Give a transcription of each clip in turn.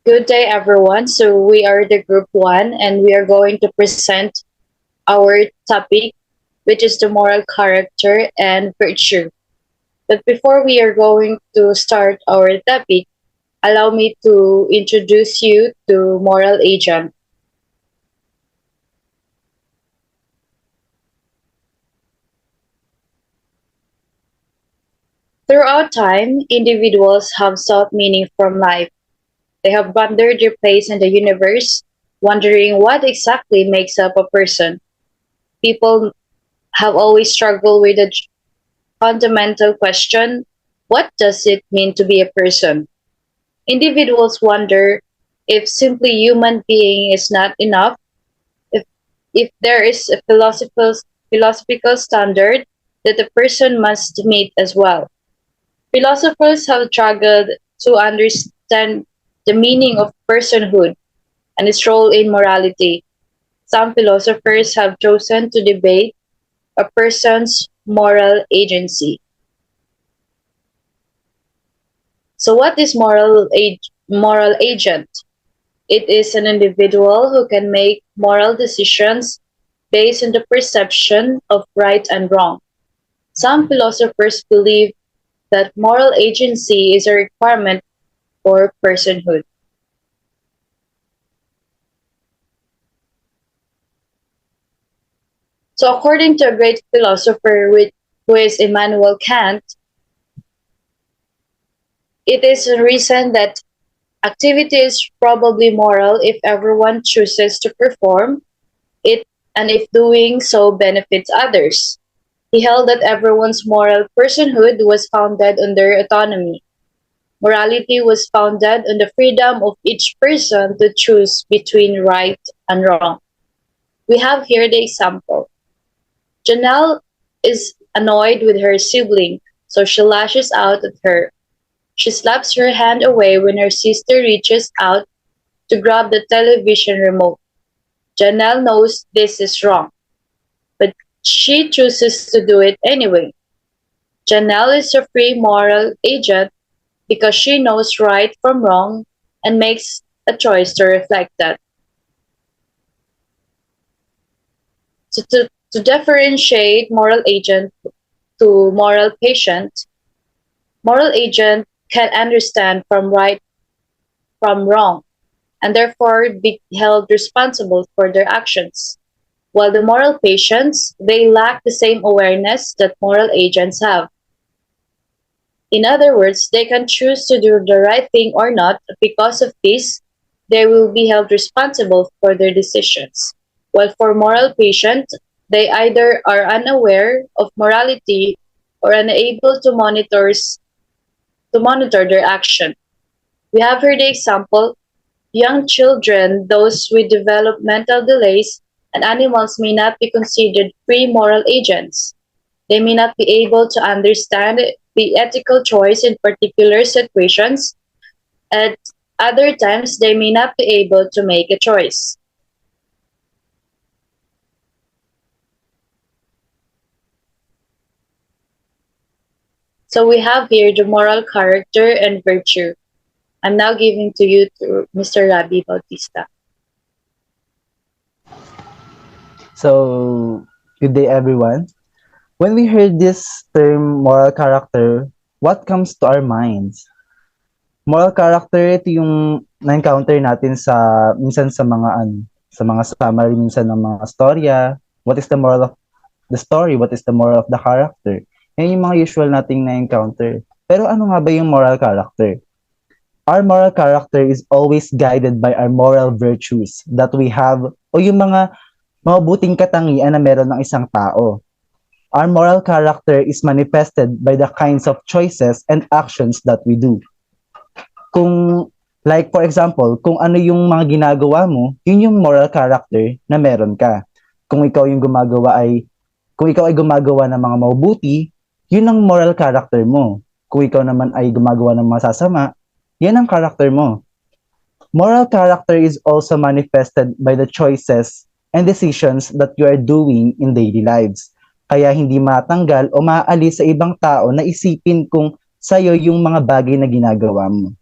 Good day, everyone. So, we are the group one, and we are going to present our topic, which is the moral character and virtue. But before we are going to start our topic, allow me to introduce you to moral agent. Throughout time, individuals have sought meaning from life. They have wondered their place in the universe, wondering what exactly makes up a person. People have always struggled with the fundamental question: what does it mean to be a person? Individuals wonder if simply human being is not enough, if, if there is a philosophical standard that a person must meet as well. Philosophers have struggled to understand the meaning of personhood and its role in morality. Some philosophers have chosen to debate a person's moral agency. So, what is moral agent? It is an individual who can make moral decisions based on the perception of right and wrong. Some philosophers believe that moral agency is a requirement for personhood. So, according to a great philosopher who is Immanuel Kant, it is a reason that activity is probably moral if everyone chooses to perform it and if doing so benefits others. He held that everyone's moral personhood was founded on their autonomy. Morality was founded on the freedom of each person to choose between right and wrong. We have here the example. Janelle is annoyed with her sibling, so she lashes out at her. She slaps her hand away when her sister reaches out to grab the television remote. Janelle knows this is wrong, but she chooses to do it anyway. Janelle is a free moral agent because she knows right from wrong and makes a choice to reflect that. So to differentiate moral agent to moral patient, moral agent can understand from right from wrong and therefore be held responsible for their actions. While the moral patients, they lack the same awareness that moral agents have. In other words, they can choose to do the right thing or not. Because of this, they will be held responsible for their decisions. While for moral patients, they either are unaware of morality or unable to monitor their action. We have heard the example: young children, those with developmental delays, and animals may not be considered free moral agents. They may not be able to understand the ethical choice in particular situations. At other times, they may not be able to make a choice. So we have here the moral character and virtue. I'm now giving to you to Mr. Rabi Bautista. So, good day everyone. When we hear this term moral character, what comes to our minds? Moral character, ito yung na-encounter natin minsan sa mga summary minsan ng mga storya. What is the moral of the story? What is the moral of the character? Yan yung mga usual nating na-encounter. Pero ano nga ba yung moral character? Our moral character is always guided by our moral virtues that we have o yung mga mabuting katangian na meron ng isang tao. Our moral character is manifested by the kinds of choices and actions that we do. Kung, like for example, kung ano yung mga ginagawa mo, yun yung moral character na meron ka. Kung ikaw kung ikaw ay gumagawa ng mga mabubuti, yun ang moral character mo. Kung ikaw naman ay gumagawa ng masasama, yan ang character mo. Moral character is also manifested by the choices and decisions that you are doing in daily lives. Kaya hindi matanggal o maalis sa ibang tao na isipin kung sa'yo yung mga bagay na ginagawa mo.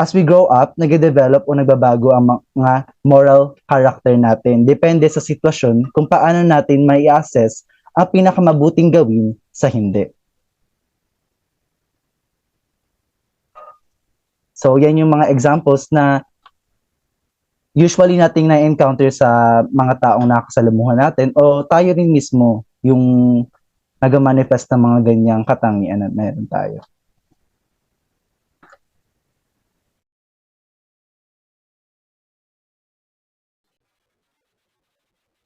as we grow up, nagde-develop o nagbabago ang mga moral character natin. Depende sa sitwasyon kung paano natin may assess ang pinakamabuting gawin sa hindi. So, yan yung mga examples na usually nating na-encounter sa mga taong nakasalamuhan natin o tayo rin mismo yung nag-manifest ng mga ganyang katangian na meron tayo.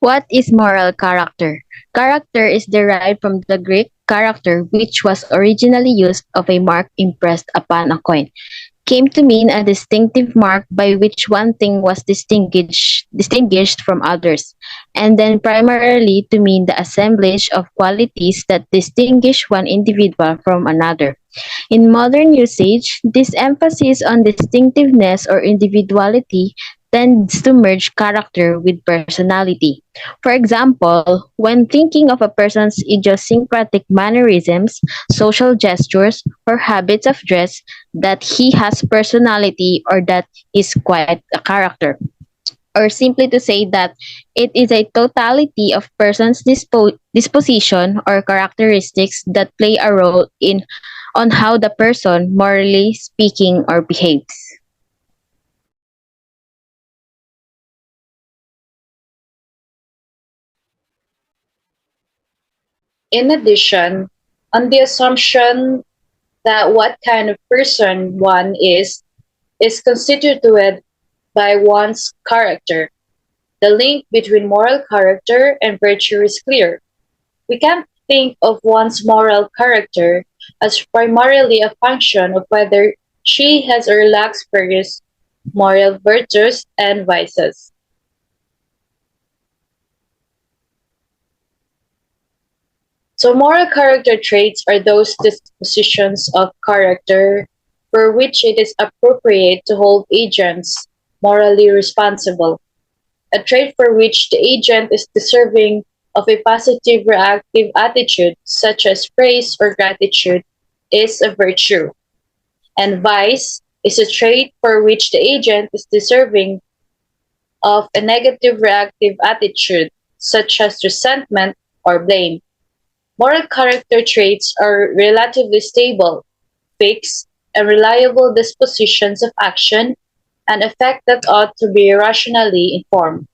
What is moral character? Character is derived from the Greek character, which was originally used of a mark impressed upon a coin. Came to mean a distinctive mark by which one thing was distinguished from others, and then primarily to mean the assemblage of qualities that distinguish one individual from another. In modern usage, this emphasis on distinctiveness or individuality tends to merge character with personality. For example, when thinking of a person's idiosyncratic mannerisms, social gestures, or habits of dress, that he has personality or that is quite a character. Or simply to say that it is a totality of person's disposition or characteristics that play a role in on how the person, morally speaking, or behaves. In addition, on the assumption that what kind of person one is constituted by one's character. The link between moral character and virtue is clear. We can't think of one's moral character as primarily a function of whether she has or lacks various moral virtues and vices. So, moral character traits are those dispositions of character for which it is appropriate to hold agents morally responsible. A trait for which the agent is deserving of a positive reactive attitude, such as praise or gratitude, is a virtue. And vice is a trait for which the agent is deserving of a negative reactive attitude, such as resentment or blame. Moral character traits are relatively stable, fixed, and reliable dispositions of action and effect that ought to be rationally informed.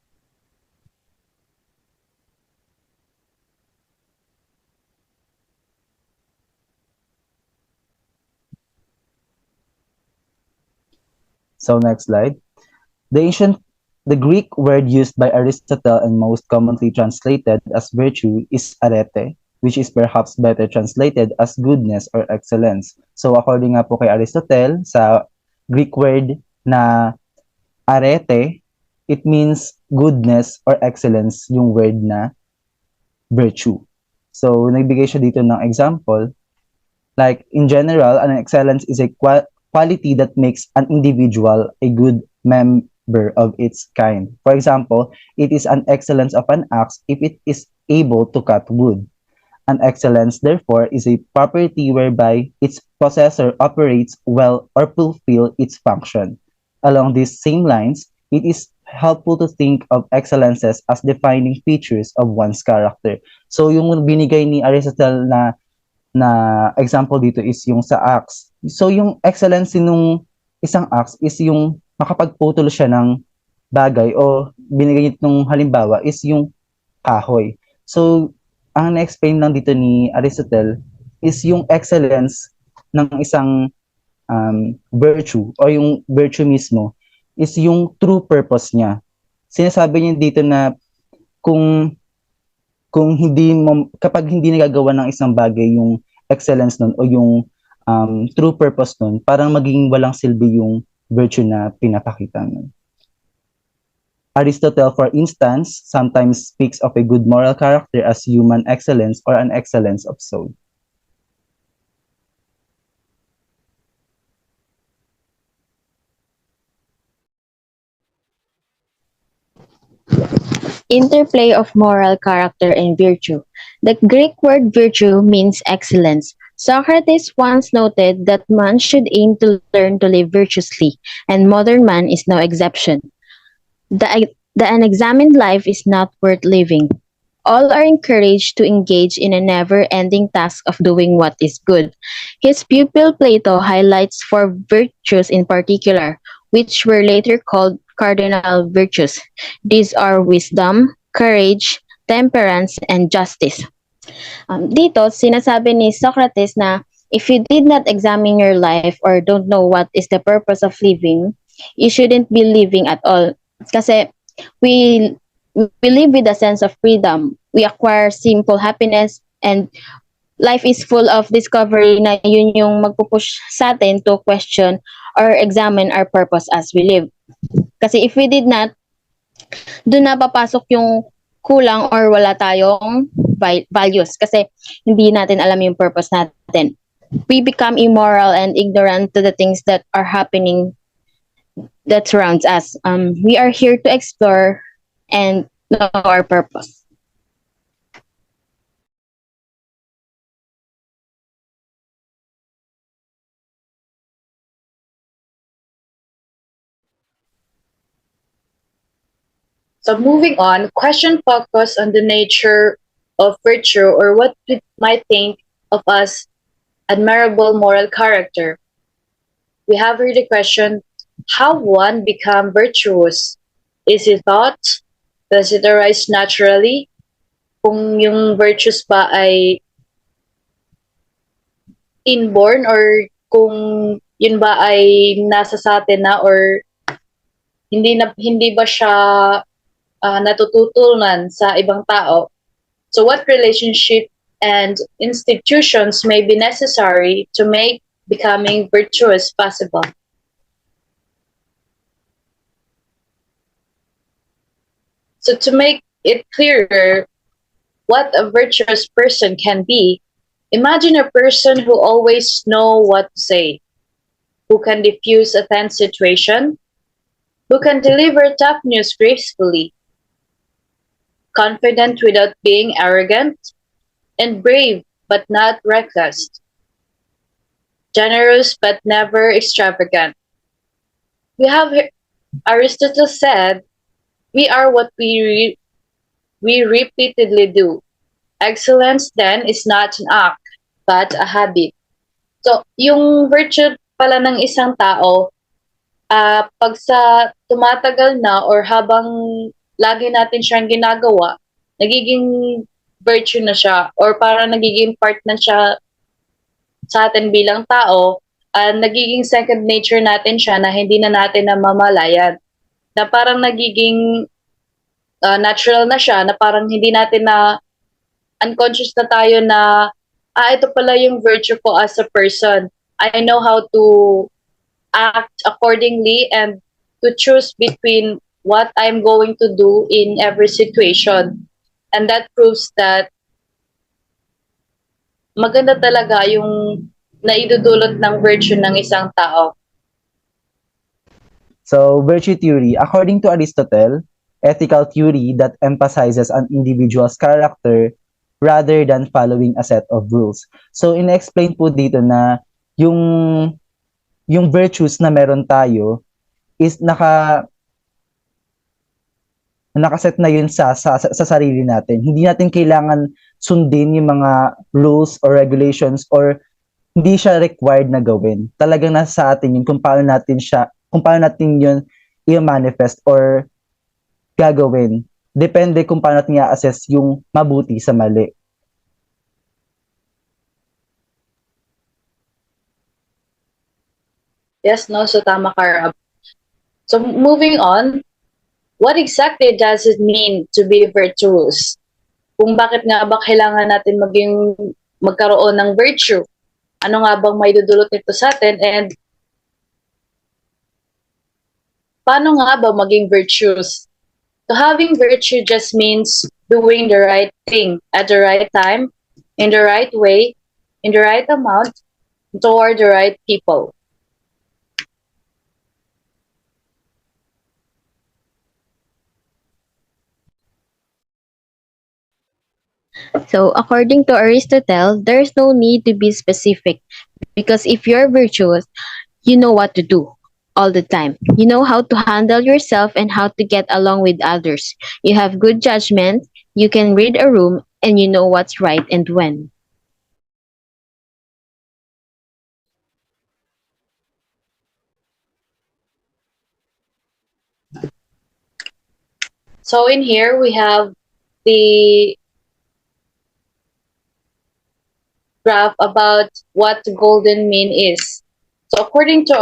So next slide. The Greek word used by Aristotle and most commonly translated as virtue is arete, which is perhaps better translated as goodness or excellence. So according nga po kay Aristotle, sa Greek word na arete, it means goodness or excellence yung word na virtue. So nagbigay siya dito ng example. Like in general, an excellence is a quality that makes an individual a good member of its kind. For example, it is an excellence of an axe if it is able to cut wood. An excellence, therefore, is a property whereby its possessor operates well or fulfill its function. Along these same lines, it is helpful to think of excellences as defining features of one's character. So yung binigay ni Aristotle na example dito is yung sa axe. So yung excellence nung isang axe is yung makapagputol siya ng bagay o binigay nitong halimbawa is yung kahoy. So ang na-explain lang dito ni Aristotle is yung excellence ng isang virtue o yung virtue mismo is yung true purpose niya. Sinasabi niya dito na kung kapag hindi nagagawa ng isang bagay yung excellence nun o yung true purpose nun, parang maging walang silbi yung virtue na pinapakita nun. Aristotle, for instance, sometimes speaks of a good moral character as human excellence or an excellence of soul. Interplay of moral character and virtue. The Greek word virtue means excellence. Socrates once noted that man should aim to learn to live virtuously, and modern man is no exception. The unexamined life is not worth living. All are encouraged to engage in a never ending task of doing what is good. His pupil Plato highlights four virtues in particular, which were later called cardinal virtues. These are wisdom, courage, temperance, and justice. Dito, sinasabi ni Socrates na if you did not examine your life or don't know what is the purpose of living, you shouldn't be living at all. Kasi we we live with a sense of freedom. We acquire simple happiness and life is full of discovery na yun yung magpupush sa atin to question or examine our purpose as we live. Kasi if we did not, doon na papasok yung kulang or wala tayong values kasi hindi natin alam yung purpose natin. We become immoral and ignorant to the things that are happening that surrounds us. We are here to explore and know our purpose. So moving on, question focus on the nature of virtue or what we might think of as admirable moral character. We have here the question, how one become virtuous? Is it taught? Does it arise naturally? Kung yung virtues ba ay inborn or kung yun ba ay nasa sa atin na or hindi ba siya natututunan sa ibang tao. So what relationship and institutions may be necessary to make becoming virtuous possible? So to make it clearer what a virtuous person can be, imagine a person who always know what to say, who can diffuse a tense situation, who can deliver tough news gracefully, confident without being arrogant, and brave but not reckless, generous but never extravagant. We have Aristotle said, "We are what we repeatedly do." Excellence then is not an act, but a habit. So, yung virtue pala ng isang tao, pag sa tumatagal na or habang lagi natin siyang ginagawa, nagiging virtue na siya or parang nagiging part na siya sa atin bilang tao, nagiging second nature natin siya na hindi na natin namamalayan. Na parang nagiging natural na siya, na parang hindi natin na unconscious na tayo na, ito pala yung virtue ko as a person. I know how to act accordingly and to choose between what I'm going to do in every situation. And that proves that maganda talaga yung naidudulot ng virtue ng isang tao. So, virtue theory, according to Aristotle, ethical theory that emphasizes an individual's character rather than following a set of rules. So, in-explain po dito na yung virtues na meron tayo is nakaset na yun sa sarili natin. Hindi natin kailangan sundin yung mga rules or regulations or hindi siya required na gawin. Talagang nasa sa atin yun kung paano natin yun i-manifest or gagawin. Depende kung paano natin i-assess yung mabuti sa mali. Yes, no? So tama ka, Rob. So moving on, what exactly does it mean to be virtuous? Kung bakit nga ba kailangan natin magkaroon ng virtue? Ano nga bang may dudulot nito sa atin? And paano nga ba maging virtuous? So having virtue just means doing the right thing at the right time, in the right way, in the right amount, toward the right people. So, according to Aristotle, there's no need to be specific because if you're virtuous, you know what to do all the time. You know how to handle yourself and how to get along with others. You have good judgment, you can read a room, and you know what's right and when. So in here we have the graph about what the golden mean is. So according to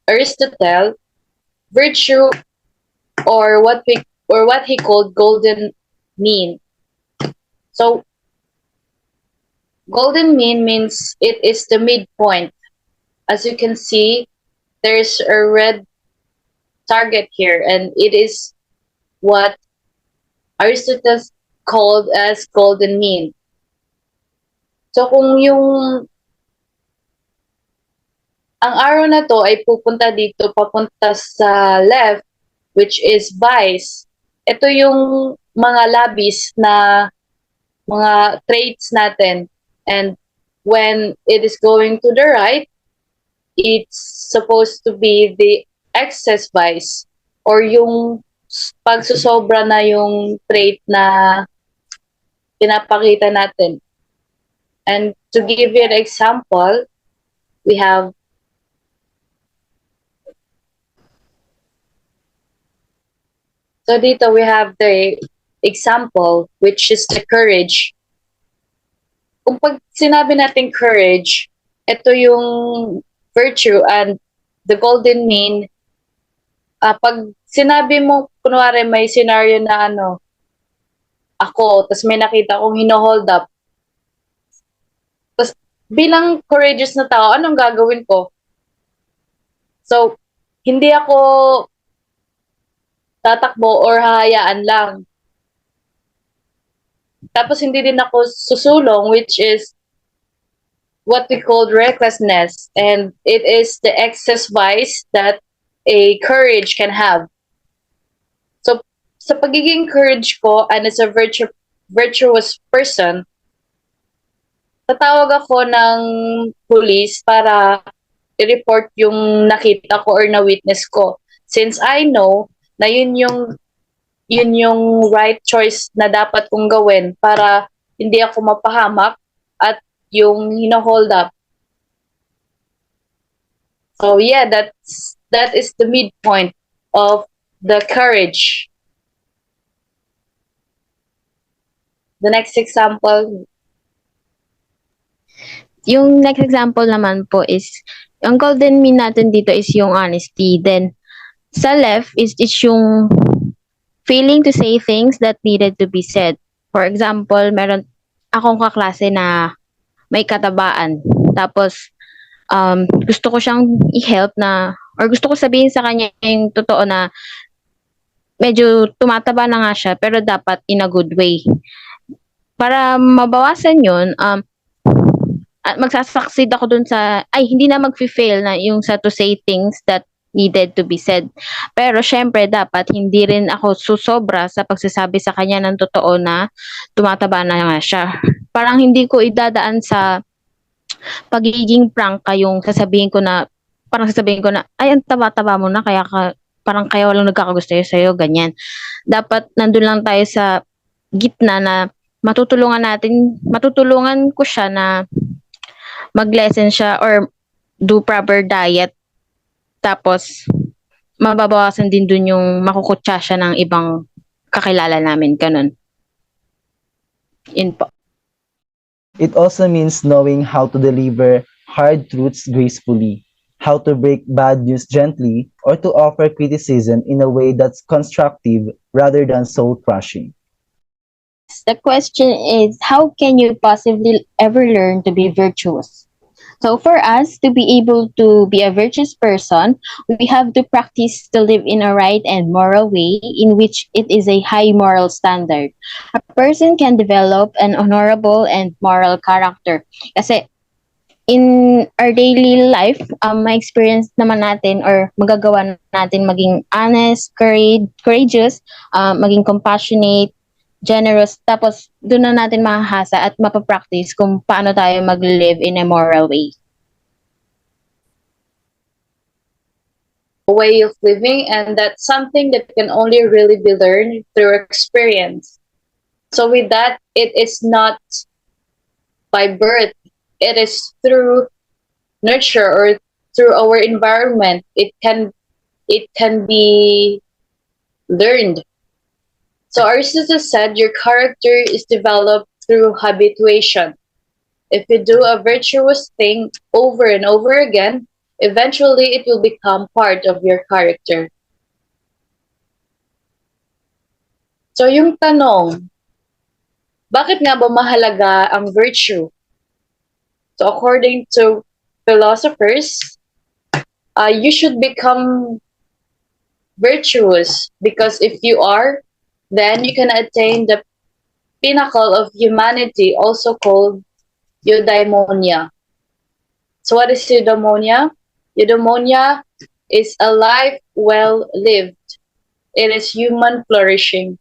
Aristotle, virtue or what he called golden mean. So golden mean means it is the midpoint. As you can see, there's a red target here, and it is what Aristotle called as golden mean. So kung ang arrow na to ay pupunta dito, papunta sa left, which is vice. Ito yung mga labis na mga traits natin. And when it is going to the right, it's supposed to be the excess vice or yung pagsusobra na yung trait na pinapakita natin. And to give you an example, we have so dito we have the example, which is the courage. Kung pag sinabi natin courage, ito yung virtue and the golden mean. Pag sinabi mo, kunwari may scenario na ako, tas may nakita kong hino-hold up. Tas bilang courageous na tao, anong gagawin ko? So, hindi ako tatakbo or hahayaan lang. Tapos hindi din ako susulong, which is what we call recklessness, and it is the excess vice that a courage can have. So sa pagiging courage ko and as a virtuous person, tatawag ako ng police para i-report yung nakita ko or na-witness ko. Since I know na yun yung right choice na dapat kong gawin para hindi ako mapahamak at yung hino-hold up. So yeah, that is the midpoint of the courage. The next example. Yung next example naman po is, ang golden mean natin dito is yung honesty. Then, sa left is yung failing to say things that needed to be said. For example, meron akong kaklase na may katabaan. Tapos, gusto ko siyang i-help na, or gusto ko sabihin sa kanya yung totoo na medyo tumataba na nga siya, pero dapat in a good way. Para mabawasan yun, magsasucceed ako dun sa, hindi na mag-fail na yung sa to say things that needed to be said. Pero syempre dapat hindi rin ako susobra sa pagsasabi sa kanya ng totoo na tumataba na nga siya. Parang hindi ko idadaan sa pagiging prank yung sasabihin ko na, ay, ang taba-taba mo na, parang kaya walang nagkakagusto sa'yo, ganyan. Dapat nandun lang tayo sa gitna na matutulungan ko siya na mag-lessen siya or do proper diet. Tapos, mababawasan din dun yung makukutsa siya ng ibang kakilala namin, ganun. Yun po. It also means knowing how to deliver hard truths gracefully, how to break bad news gently, or to offer criticism in a way that's constructive rather than soul-crushing. The question is, how can you possibly ever learn to be virtuous? So for us to be able to be a virtuous person, we have to practice to live in a right and moral way in which it is a high moral standard. A person can develop an honorable and moral character. Kasi in our daily life, ma-experience naman natin or magagawa natin maging honest, courageous, maging compassionate, generous, tapos doon na natin mahahasa at mapapractice kung paano tayo mag-live in a moral way. Way of living, and that's something that can only really be learned through experience. So with that, it is not by birth, it is through nurture or through our environment. It can be learned. So Aristotle said your character is developed through habituation. If you do a virtuous thing over and over again, eventually it will become part of your character. So yung tanong, bakit nga ba mahalaga ang virtue? So according to philosophers, you should become virtuous because if you are, then you can attain the pinnacle of humanity, also called eudaimonia. So what is eudaimonia? Eudaimonia is a life well lived. It is human flourishing.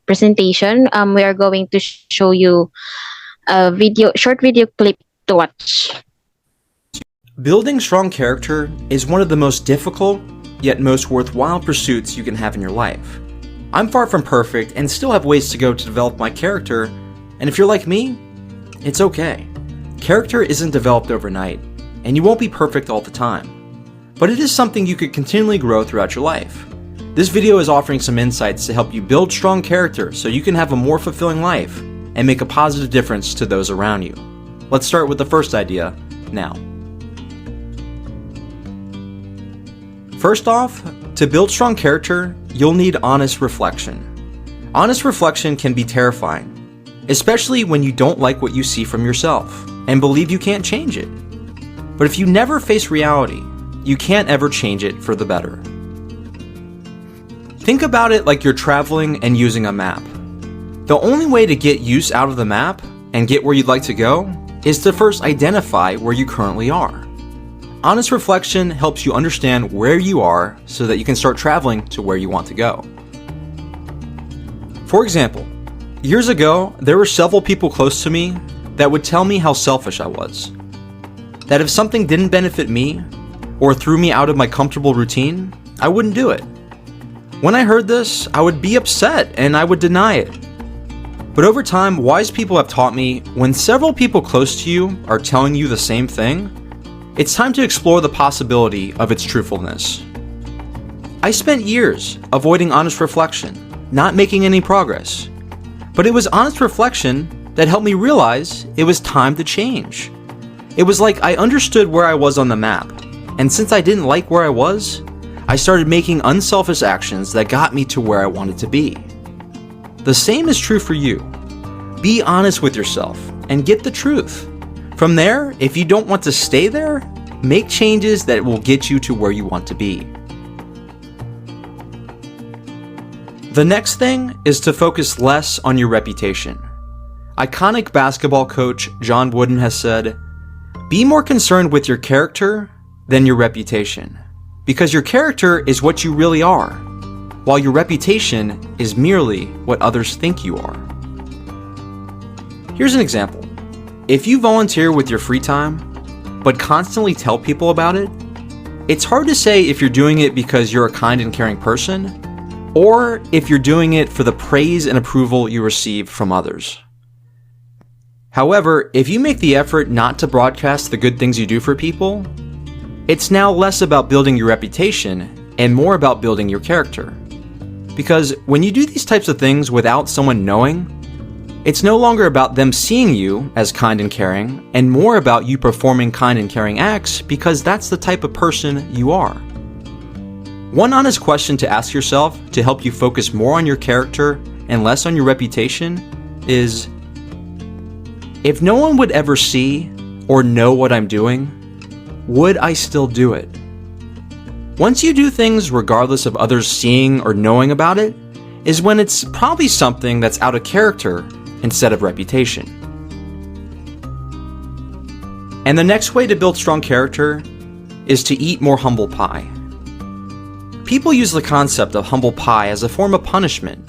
Presentation, we are going to show you a short video clip to watch. Building strong character is one of the most difficult, yet most worthwhile pursuits you can have in your life. I'm far from perfect and still have ways to go to develop my character, and if you're like me, it's okay. Character isn't developed overnight, and you won't be perfect all the time. But it is something you could continually grow throughout your life. This video is offering some insights to help you build strong character so you can have a more fulfilling life and make a positive difference to those around you. Let's start with the first idea now. First off, to build strong character, you'll need honest reflection. Honest reflection can be terrifying, especially when you don't like what you see from yourself and believe you can't change it. But if you never face reality, you can't ever change it for the better. Think about it like you're traveling and using a map. The only way to get use out of the map and get where you'd like to go is to first identify where you currently are. Honest reflection helps you understand where you are so that you can start traveling to where you want to go. For example, years ago, there were several people close to me that would tell me how selfish I was. That if something didn't benefit me or threw me out of my comfortable routine, I wouldn't do it. When I heard this, I would be upset and I would deny it. But over time, wise people have taught me when several people close to you are telling you the same thing, it's time to explore the possibility of its truthfulness. I spent years avoiding honest reflection, not making any progress. But it was honest reflection that helped me realize it was time to change. It was like I understood where I was on the map, and since I didn't like where I was, I started making unselfish actions that got me to where I wanted to be. The same is true for you. Be honest with yourself and get the truth. From there, if you don't want to stay there, make changes that will get you to where you want to be. The next thing is to focus less on your reputation. Iconic basketball coach John Wooden has said, "Be more concerned with your character than your reputation, because your character is what you really are, while your reputation is merely what others think you are." Here's an example. If you volunteer with your free time, but constantly tell people about it, it's hard to say if you're doing it because you're a kind and caring person, or if you're doing it for the praise and approval you receive from others. However, if you make the effort not to broadcast the good things you do for people, it's now less about building your reputation and more about building your character. Because when you do these types of things without someone knowing, it's no longer about them seeing you as kind and caring, and more about you performing kind and caring acts because that's the type of person you are. One honest question to ask yourself to help you focus more on your character and less on your reputation is, if no one would ever see or know what I'm doing, would I still do it? Once you do things regardless of others seeing or knowing about it, is when it's probably something that's out of character instead of reputation. And the next way to build strong character is to eat more humble pie. People use the concept of humble pie as a form of punishment.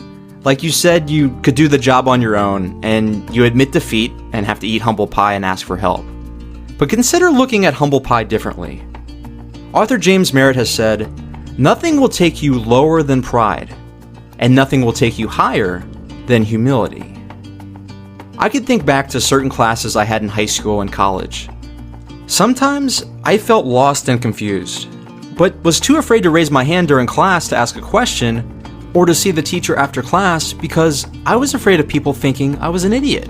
Like you said, you could do the job on your own, and you admit defeat and have to eat humble pie and ask for help. But consider looking at humble pie differently. Arthur James Merritt has said, "Nothing will take you lower than pride, and nothing will take you higher than humility." I could think back to certain classes I had in high school and college. Sometimes I felt lost and confused, but was too afraid to raise my hand during class to ask a question or to see the teacher after class because I was afraid of people thinking I was an idiot.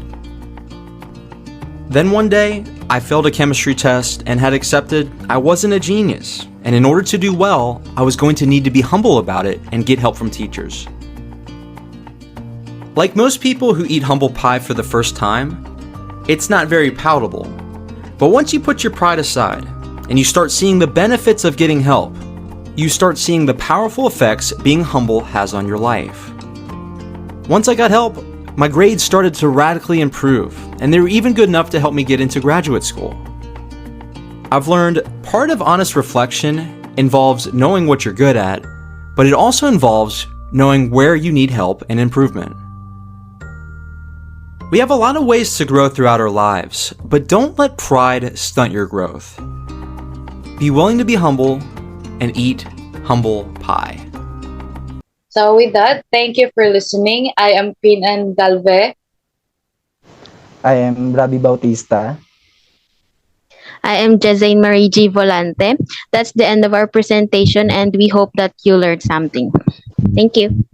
Then one day, I failed a chemistry test and had accepted I wasn't a genius, and in order to do well, I was going to need to be humble about it and get help from teachers. Like most people who eat humble pie for the first time, it's not very palatable. But once you put your pride aside and you start seeing the benefits of getting help, you start seeing the powerful effects being humble has on your life. Once I got help, my grades started to radically improve, and they were even good enough to help me get into graduate school. I've learned part of honest reflection involves knowing what you're good at, but it also involves knowing where you need help and improvement. We have a lot of ways to grow throughout our lives, but don't let pride stunt your growth. Be willing to be humble and eat humble pie. So with that, thank you for listening. I am Pinan Galve. I am Rabi Bautista. I am Jazane Marie G. Volante. That's the end of our presentation, and we hope that you learned something. Thank you.